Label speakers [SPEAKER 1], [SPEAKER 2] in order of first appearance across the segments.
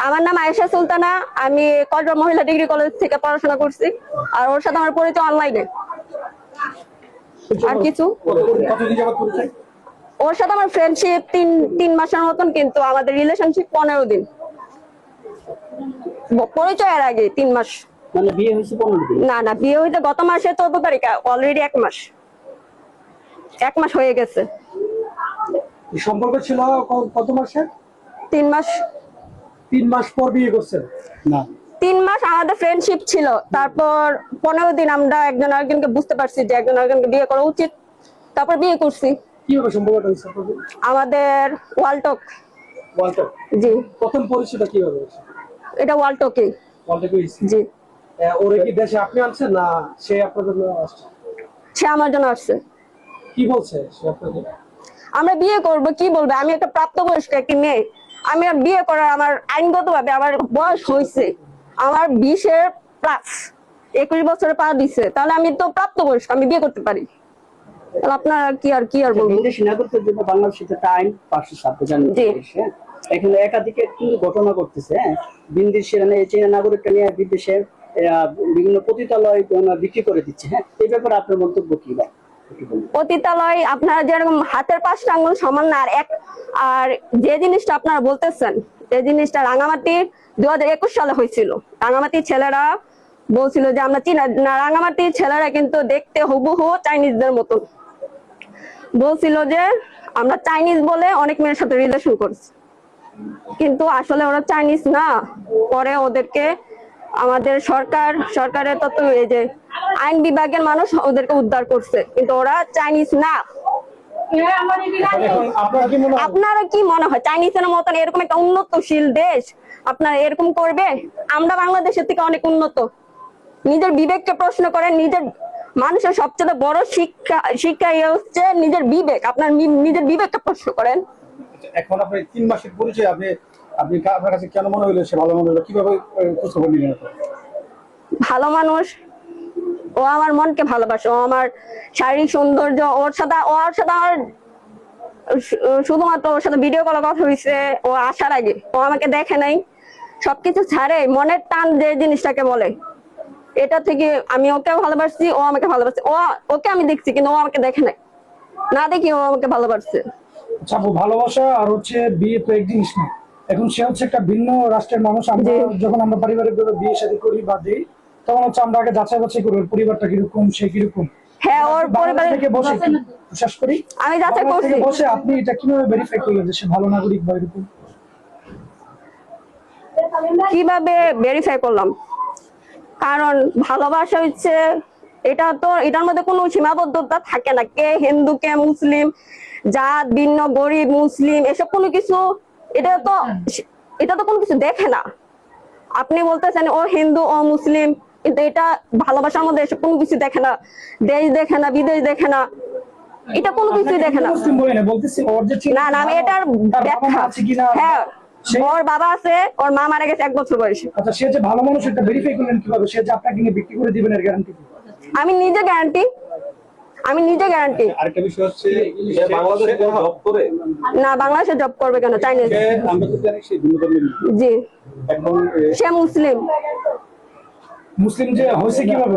[SPEAKER 1] আমার নাম আয়েশা সুলতানা, আমি কসবা মহিলা ডিগ্রি কলেজ থেকে পড়াশোনা করছি। আর ওর সাথে আমার পরিচয় অনলাইনে। আর কিছু ওর সাথে আমার ফ্রেন্ডশিপ তিন মাসের মতন, কিন্তু আমাদের রিলেশনশিপ 15 দিন। পরিচয়ের আগে 3 মাস।
[SPEAKER 2] মানে বিয়ে হয়েছে 15 দিন?
[SPEAKER 1] না না, বিয়ে হইতে গত মাসে 14 তারিখ, অলরেডি 1 মাস। 1 মাস হয়ে গেছে।
[SPEAKER 3] সম্পর্ক ছিল কত মাসে?
[SPEAKER 1] 3 মাস।
[SPEAKER 3] 3 মাস পর বিয়ে করছেন?
[SPEAKER 2] না,
[SPEAKER 1] 3 মাস আমাদের ফ্রেন্ডশিপ ছিল, তারপর 15 দিন আমরা একজন আরেকজনকে বুঝতে পারছি যে একজন আরেকজনকে বিয়ে করা উচিত, তারপর বিয়ে করছি।
[SPEAKER 3] কিভাবে সম্পর্কটা হয়েছে আপনাদের?
[SPEAKER 1] আমাদের ওয়ালটক।
[SPEAKER 3] ওয়ালটক?
[SPEAKER 1] জি।
[SPEAKER 3] প্রথম পরিচয়টা কিভাবে হয়েছে?
[SPEAKER 1] এটা ওয়ালটকে।
[SPEAKER 3] ওয়ালটকে হয়েছে?
[SPEAKER 1] জি।
[SPEAKER 3] ওরে কি দেশে আপনি আনছেন না সে আপনার জন্য আসছে?
[SPEAKER 1] সে আমার জন্য আসছে।
[SPEAKER 3] কি বলছে সে আপনাকে?
[SPEAKER 1] আমরা বিয়ে করব, কি বলবে, আমি একটা প্রাপ্তবয়স্ক একটি মেয়ে, আমি আর বিয়ে করার আমার আইনগতভাবে আমার বয়স হয়েছে, আমার 20-এর প্লাস, 21 বছরে পা দিছে, তাহলে আমি তো প্রাপ্তবয়স্ক, আমি বিয়ে করতে পারি। তাহলে আপনারা কি আর বলবো।
[SPEAKER 2] বিদেশি নাগরিকদের জন্য বাংলাদেশের একটা আইন 526 জানেন? এখানে একাধিক কিন্তু ঘটনা করতেছে। বিদেশি চীনা নাগরিককে নিয়ে বিদেশে বিভিন্ন পতিতালয় বিক্রি করে দিচ্ছে। এই ব্যাপারে আপনার মন্তব্য কি?
[SPEAKER 1] পতিতালয় আপনারা যেরকম হাতের 5টা আঙ্গুল সমান না, আর যে জিনিসটা আপনারা বলতেছেন, এই জিনিসটা রাঙামাটির 2021 সালে হয়েছিল। রাঙামাটির ছেলেরা বলছিল যে আমরা চীনা না, রাঙামাটির ছেলেরা কিন্তু দেখতে হুবহু চাইনিজদের মতো, বলছিল যে আমরা চাইনিজ বলে অনেক মেয়ের সাথে রিলেশন করছি, কিন্তু আসলে ওরা চাইনিজ না। পরে ওদেরকে আমাদের সরকারের তত্ত্ব, এই যে আইন বিভাগের মানুষ ওদেরকে উদ্ধার করছে, কিন্তু ওরা চাইনিজ না। আপনারা কি মনে হয় চাইনিজের মতন এরকম একটা উন্নতশীল দেশ আপনারা এরকম করবে? আমরা বাংলাদেশের থেকে অনেক উন্নত। নিজের বিবেককে প্রশ্ন করেন। নিজের মানুষের সবচেয়ে বড় শিক্ষা হচ্ছে নিজের বিবেক। আপনার নিজের বিবেককে প্রশ্ন করেন।
[SPEAKER 3] এখন আপনি 3 মাসের পরিচয়, আপনি আপনার কাছে কেন মনে হলো সে ভালো মানুষ? কিভাবে খোঁজখবর নিলেন?
[SPEAKER 1] ভালো মানুষ, ও আমার মনকে ভালোবাসে, ও আমার শারীরিক সৌন্দর্য, ওর সাথে আমার শুধুমাত্র ওর সাথে ভিডিও কলে কথা হয়েছে। ও আসার আগে ও আমাকে দেখে নাই, সবকিছু ছাড়ে মনের টান যে জিনিসটাকে বলে, এটা থেকে আমি ওকে ভালোবাসছি, ও আমাকে ভালোবাসছে। ওকে আমি দেখছি, কিন্তু ও আমাকে দেখে নাই, না দেখি ও আমাকে ভালোবাসছে।
[SPEAKER 3] আচ্ছা, ভালোবাসা আর হচ্ছে বিয়ে তো এক জিনিস না। এখন সে হচ্ছে একটা ভিন্ন রাষ্ট্রের মানুষ। আমরা যখন আমরা পারিবারিকভাবে বিয়ে শাদী করি বা দিই, তখন হচ্ছে আমরা আগে যাচাই বাছাই করি ওর পরিবারটা কিরকম, সে কিরকম।
[SPEAKER 1] হ্যাঁ, ওর পরিবার
[SPEAKER 3] থেকে বসে বিশ্বাস করি
[SPEAKER 1] আমি যাচাই করছি।
[SPEAKER 3] বসে আপনি এটা কিভাবে ভেরিফাই করলেন যে সে ভালো নাগরিক বা এরকম?
[SPEAKER 1] কিভাবে ভেরিফাই করলাম? কারণ ভালোবাসা হচ্ছে এটার মধ্যে কোনো সীমাবদ্ধতা থাকে না। কে হিন্দু, কে মুসলিম, জাত ভিন্ন, গরিব, মুসলিম, এসব কোনো কিছু, এটা তো কোনো কিছু দেখে না। আপনি বলতেছেন ও হিন্দু, ও মুসলিম, কিন্তু এটা ভালোবাসার মধ্যে এসব কোনো কিছু দেখে না। দেশ দেখে না, বিদেশ দেখে না, এটা কোনো কিছু দেখে না। না না, আমি এটার ব্যাখ্যা। হ্যাঁ, ওর বাবা আছে, ওর মা মারা গেছে 1 বছর বয়সে।
[SPEAKER 3] আচ্ছা, সে যে ভালো মানুষ এটা ভেরিফাই করলেন কিভাবে? সে যে আপনাকে নিয়ে বিক্রি করে দিবেন এর গ্যারান্টি কি?
[SPEAKER 1] আমি নিজে গ্যারান্টি।
[SPEAKER 4] আরেকটা বিষয় হচ্ছে সে বাংলাদেশে জব করে
[SPEAKER 1] না, বাংলাদেশে জব করবে কেন? চাইনিজ।
[SPEAKER 4] আমরা তো জানি সে ভিন্ন ধর্মের।
[SPEAKER 1] জি।
[SPEAKER 4] এখন
[SPEAKER 1] সে মুসলিম।
[SPEAKER 3] মুসলিম যে হয়েছে কিভাবে?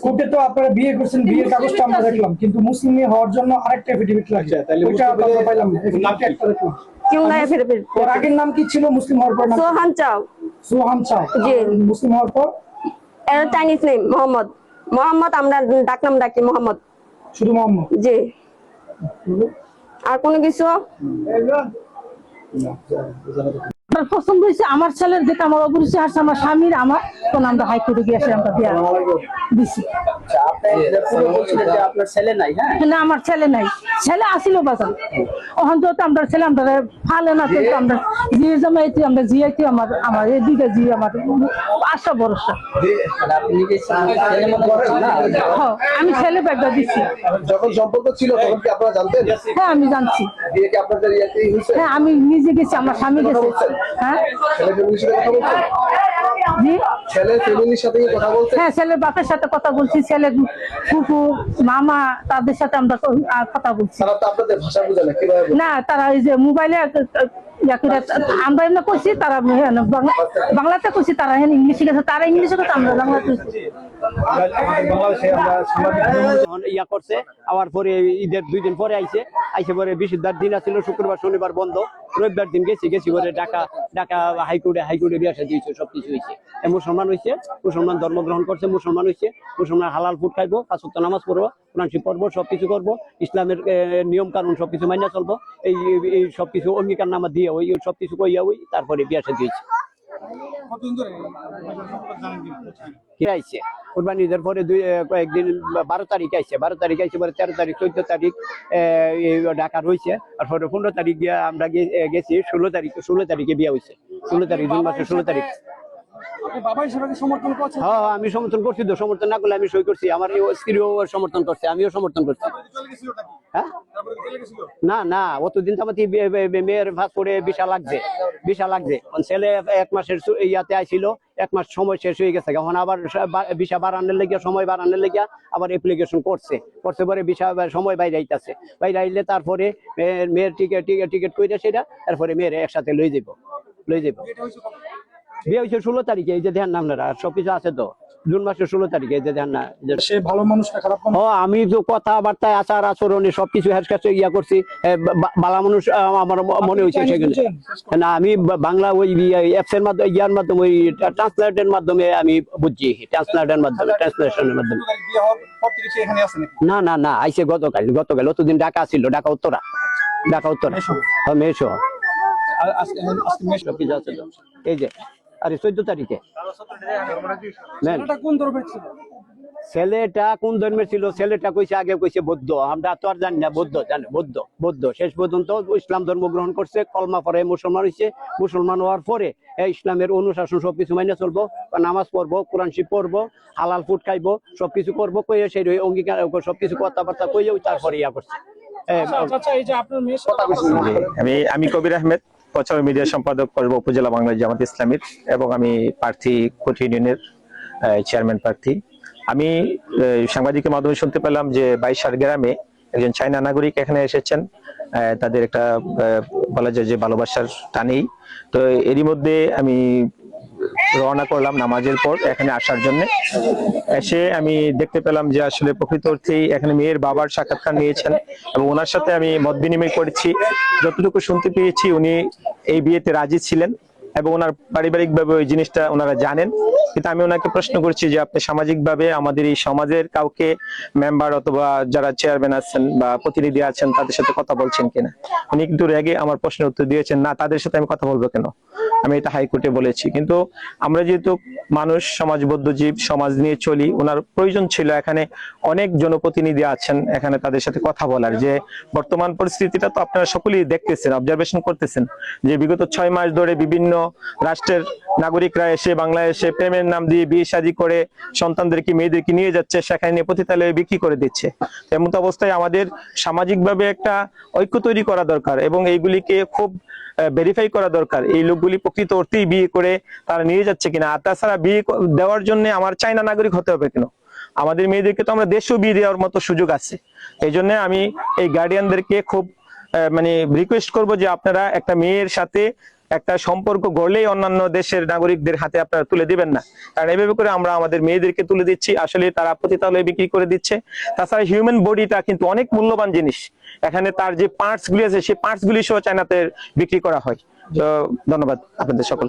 [SPEAKER 3] কোর্টে তো আপনারা বিয়ে করছেন, বিয়ের কাগজটা আমরা দেখলাম, কিন্তু মুসলিম হওয়ার জন্য আরেকটা এফিডেভিট লাগছে। তাহলে ওইটা আমরা পাইলাম না। একটা দেখলাম। ওর আগের নাম কি ছিল মুসলিম হওয়ার পর?
[SPEAKER 1] সোহান চাও। জি।
[SPEAKER 3] মুসলিম হওয়ার পর
[SPEAKER 1] এর চাইনিজ নেম মোহাম্মদ। আমরা ডাকনাম ডাকি মোহাম্মদ।
[SPEAKER 3] শুধু মোহাম্মদ?
[SPEAKER 1] জি। আর কোনো কিছু?
[SPEAKER 5] পছন্দ হয়েছে আমার ছেলের, যেটা আমার অবশ্যই আসছে আমার স্বামীর, আমার তো আমরা হাইকোর্টে গিয়ে আসে আমরা বিয়া দিছি।
[SPEAKER 2] আপনার ছেলে নাই?
[SPEAKER 5] না, আমার ছেলে নাই। ছেলে আসিল বাজার, ওখান তো আমরা ছেলে আমরা ফালে না, কিন্তু আমরা জিয়ে জমাইতে, আমরা জিয়াইতে, আমার এই দিকে জিয়ে আমার 8 বরসটা। আমি ছেলে ব্যাগটা দিচ্ছি।
[SPEAKER 4] যখন সম্পর্ক ছিল তখন কি আপনারা জানতেন?
[SPEAKER 5] হ্যাঁ, আমি জানছি।
[SPEAKER 4] বিয়ে কি আপনাদের ইয়াতেই হইছে?
[SPEAKER 5] হ্যাঁ, আমি নিজে গেছি, আমার স্বামী গেছে। হ্যাঁ,
[SPEAKER 4] ছেলে ফ্যামিলির সাথে কথা বলছেন?
[SPEAKER 5] জি।
[SPEAKER 4] ছেলে ফ্যামিলির সাথে কি কথা বলছেন?
[SPEAKER 5] হ্যাঁ, ছেলের বাপের সাথে কথা বলছি, ছেলে ফুফু মামা তাদের সাথে আমরা কথা বলছি।
[SPEAKER 4] তারা তো আপনাদের ভাষা বুঝে না, কিভাবে?
[SPEAKER 5] না, তারা এই যে মোবাইলে আমরা এমনি করছি, তারা বাংলাতে করছি, তারা ইংলিশে গেছে, তারা ইংলিশে গেছে, আমরা বাংলা করছি।
[SPEAKER 6] ইয়া করছে, আবার পরে ঈদের 2 দিন পরে আইসে পরে বৃহস্পতিবার দিন আছিল, শুক্রবার শনিবার বন্ধ, রবিবার দিন গেছি পরে ঢাকা হাইকোর্টে বিয়া শাদী হয়েছে, সবকিছু হয়েছে। মুসলমান হয়েছে, মুসলমান ধর্ম গ্রহণ করছে, মুসলমান হয়েছে, মুসলমান হালাল ফুড খাইবো, 5 ওয়াক্ত নামাজ পড়বো, কোরআন শরীফ পড়বো, সবকিছু করবো, ইসলামের নিয়ম কানুন সবকিছু মাইনা চলবো, এই সবকিছু অঙ্গীকার নামা দিয়ে ওই সবকিছু কইয়া তারপরে বিয়া শাদী হয়েছে। কোরবানি ঈদের পরে কয়েকদিন 12 তারিখ আইছে, 12 তারিখ আইছে, 13 তারিখ 14 তারিখ ঢাকা রয়েছে, তারপরে 15 তারিখ গিয়া আমরা গেছি, 16 তারিখে বিয়া হয়েছে, 16 তারিখ জুন মাসের 16 তারিখ। হ্যাঁ, আমি সমর্থন করছি তো, সমর্থন না করলে আমি সই করছি, আমার স্ত্রীও সমর্থন করছে, আমিও সমর্থন করছি। হ্যাঁ, না অতদিন তো আমাদের মেয়ের পাসপোর্টে ভিসা লাগছে, ছেলে 1 মাসের ইয়াতে আইছিল, 1 মাস সময় শেষ হয়ে গেছে, এখন আবার ভিসা বাড়ানোর লেগে, সময় বাড়ানোর লেগে আবার অ্যাপ্লিকেশন করছে পরে ভিসা সময় বাইরে আইলে তারপরে মেয়ের টিকিট করে সেটা, তারপরে মেয়ের একসাথে লই যাব। বিয়ে হয়েছে 16 তারিখে, এই যে ধ্যান না আপনারা, সবকিছু আছে তো, জুন মাসের 16 তারিখে, এই যে ধ্যান না।
[SPEAKER 3] সে ভালো মানুষ না খারাপ মানুষ?
[SPEAKER 6] আমি তো কথাবার্তায় আচার আচরণে সবকিছু হের কাছে ইয়া করছি, ভালো মানুষ আমার মনে হয়েছে সেখানে। না, আমি বাংলা ওই অ্যাপসের মাধ্যমে, ইয়ার মাধ্যমে, ওই ট্রান্সলেটের মাধ্যমে আমি বুঝছি, ট্রান্সলেশনের মাধ্যমে। না আইসে গতকাল অতদিন ঢাকা ছিল, ঢাকা উত্তরা মেয়েসহ সবকিছু আছে তো। এই যে আরে 14 তারিখে ছেলেটা কোন ধর্মের ছিল, ছেলেটা আগে কইছে বৌদ্ধ, আমরা তো আর জানি না, বৌদ্ধ শেষ পর্যন্ত ইসলাম ধর্ম গ্রহণ করছে, কলমা পরে মুসলমান হয়েছে, মুসলমান হওয়ার পরে ইসলামের অনুশাসন সবকিছু মাইনে চলবো, নামাজ পড়বো, কোরআন শরীফ পড়বো, হালাল ফুড খাইবো, সবকিছু করবো, কইয়ে সেই অঙ্গীকার সবকিছু কথাবার্তা কইয়ে তারপরে ইয়া করছে।
[SPEAKER 7] আমি কবির আহমেদ, প্রচার মিডিয়া সম্পাদক করব উপজেলা বাংলাদেশ জামাত ইসলামীর, এবং আমি প্রার্থী কোটি ইউনিয়নের চেয়ারম্যান প্রার্থী। আমি সাংবাদিকের মাধ্যমে শুনতে পেলাম যে 22 গ্রামে একজন চায়না নাগরিক এখানে এসেছেন, তাদের একটা বলা যায় যে ভালোবাসার টানেই। তো এরই মধ্যে আমি রওনা করলাম নামাজের পর এখানে আসার জন্য। এসে আমি দেখতে পেলাম যে আসলে প্রকৃত অর্থেই এখানে মেয়ের বাবার সাক্ষাৎকার নিয়েছেন, এবং ওনার সাথে আমি মত বিনিময় করেছি। যতটুকু শুনতে পেয়েছি উনি এই বিয়েতে রাজি ছিলেন, এবং ওনার পারিবারিক ভাবে ওই জিনিসটা ওনারা জানেন। কিন্তু আমি ওনাকে প্রশ্ন করছি যে আপনি সামাজিক ভাবে আমাদের এই সমাজের কাউকে মেম্বার অথবা যারা চেয়ারম্যান আছেন বা প্রতিনিধি আছেন তাদের সাথে কথা বলছেন কিনা। উনি কিন্তু রেগে আমার প্রশ্নের উত্তর দিয়েছেন, না, তাদের সাথে আমি কথা বলবো কেন, আমি এটা হাইকোর্টে বলেছি। কিন্তু আমরা যেহেতু মানুষ, সমাজবদ্ধ জীব, সমাজ নিয়ে চলি, ওনার প্রয়োজন ছিল এখানে অনেক জনপ্রতিনিধি আছেন, এখানে তাদের সাথে কথা বলার। যে বর্তমান পরিস্থিতিটা তো আপনারা সকলেই দেখতেছেন, অবজারভেশন করতেছেন, যে বিগত 6 মাস ধরে বিভিন্ন রাষ্ট্রের নাগরিকরা এসে বাংলাদেশে প্রেমের নাম দিয়ে বিয়ে শাদী করে সন্তানদেরকে, মেয়েদেরকে নিয়ে যাচ্ছে, সেখানে নিয়ে পতিতালয়ে বিক্রি করে দিচ্ছে। এমন অবস্থায় আমাদের সামাজিকভাবে একটা ঐক্য তৈরি করা দরকার, এবং এইগুলিকে খুব ভেরিফাই করা দরকার, এই লোকগুলি প্রকৃত অর্থেই বিয়ে করে তারা নিয়ে যাচ্ছে কিনা। আর তাছাড়া বিয়ে দেওয়ার জন্য আমার চায়না নাগরিক হতে হবে কেন? আমাদের মেয়েদেরকে তো আমরা দেশেও বিয়ে দেওয়ার মতো সুযোগ আছে। এই জন্য আমি এই গার্ডিয়ানদেরকে খুব রিকোয়েস্ট করব যে আপনারা একটা মেয়ের সাথে একটা সম্পর্ক গড়লেই অন্যান্য দেশের নাগরিকদের হাতে আপনারা তুলে দিবেন না, কারণ এইভাবে করে আমরা আমাদের মেয়েদেরকে তুলে দিচ্ছি, আসলে তারা পতিতালয়ে বিক্রি করে দিচ্ছে। তাছাড়া হিউম্যান বডিটা কিন্তু অনেক মূল্যবান জিনিস, এখানে তার যে পার্টস গুলি আছে সেই পার্টস গুলি সহ চায়নাতে বিক্রি করা হয়। তো ধন্যবাদ আপনাদের সকল।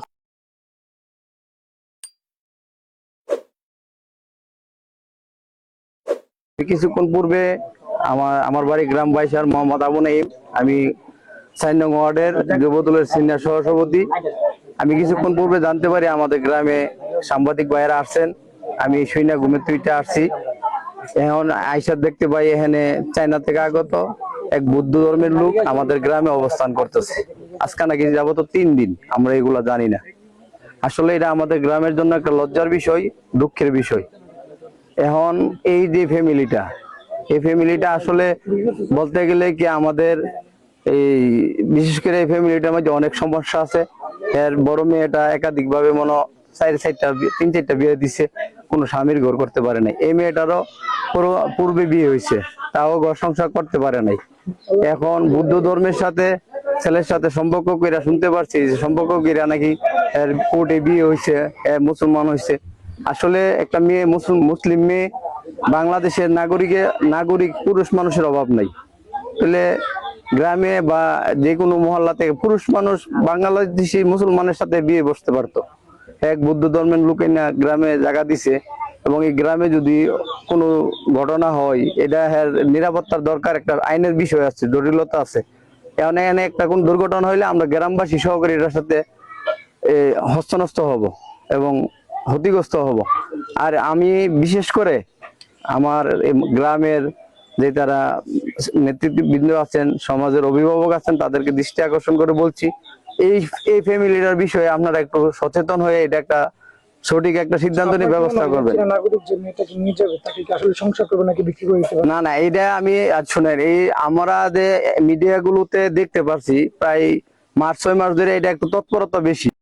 [SPEAKER 8] কিছুক্ষণ পূর্বে আমার বাড়ি গ্রাম বাইশার মোহাম্মদ আবু নাইম, আমি 4 নং ওয়ার্ডের যুবদলের সিনিয়র সহসভাপতি। আমি কিছুক্ষণ পূর্বে জানতে পারি আমাদের গ্রামে সাংবাদিক ভাইয়েরা আসছেন, আমি শুইনা ঘুমের তুইটা আসছি। এখন আইসা দেখতে পাই এখানে চায়না থেকে আগত এক বৌদ্ধ ধর্মের লোক আমাদের গ্রামে অবস্থান করতেছে। আজকে নাকি যাবত 3 দিন, আমরা এগুলা জানি না। আসলে এটা আমাদের গ্রামের জন্য একটা লজ্জার বিষয়, দুঃখের বিষয়। এখন এই যে এই ফ্যামিলিটা আসলে বলতে গেলে কি আমাদের এই বিশেষ করে এই ফ্যামিলিটার মধ্যে অনেক সমস্যা আছে। এর বড় মেয়েটা একাধিক ভাবে 3-4টা বিয়ে দিছে, কোনো স্বামীর ঘর করতে পারে নাই। এই মেয়েটারও পূর্বে বিয়ে হয়েছে, তাও ঘর সংসার করতে পারে নাই। এখন বৌদ্ধ ধর্মের সাথে ছেলের সাথে সম্পর্ক কইরা শুনতে পারছি যে সম্পর্ক কইরা নাকি এর কোর্টে বিয়ে হয়েছে, মুসলমান হয়েছে। আসলে একটা মেয়ে মুসলিম মেয়ে, বাংলাদেশের নাগরিক পুরুষ মানুষের অভাব নাই। তাহলে গ্রামে বা যে কোনো মহল্লা থেকে পুরুষ মানুষ বাংলাদেশি মুসলমানের সাথে বিয়ে বসতে পারতো। এক বৌদ্ধ ধর্মের লোক না গ্রামে জায়গা দিছে, এবং এই গ্রামে যদি কোনো ঘটনা হয় এটা নিরাপত্তার দরকার, একটা আইনের বিষয় আছে, জটিলতা আছে। এখানে একটা কোন দুর্ঘটনা হইলে আমরা গ্রামবাসী সহকারে এটার সাথে হস্তনস্ত হব এবং ক্ষতিগ্রস্ত হব। আর আমি বিশেষ করে আমার গ্রামের যে তারা নেতৃবৃন্দ আছেন, সমাজের অভিভাবক আছেন, তাদেরকে দৃষ্টি আকর্ষণ করে বলছি, এই ফ্যামিলিটার বিষয়ে আপনারা একটু সচেতন হয়ে এটা একটা সঠিক একটা সিদ্ধান্ত নিয়ে ব্যবস্থা করবেন।
[SPEAKER 3] নাগরিক যে মেয়েটাকে নিয়ে যাবে তাকে কি আসলে সংসার করবে নাকি বিক্রি করে দিতে পারবে?
[SPEAKER 8] না, এটা আমি শুনেন, এই আমরা যে মিডিয়া গুলোতে দেখতে পারছি প্রায় 5-6 মাস ধরে এটা একটু তৎপরতা বেশি।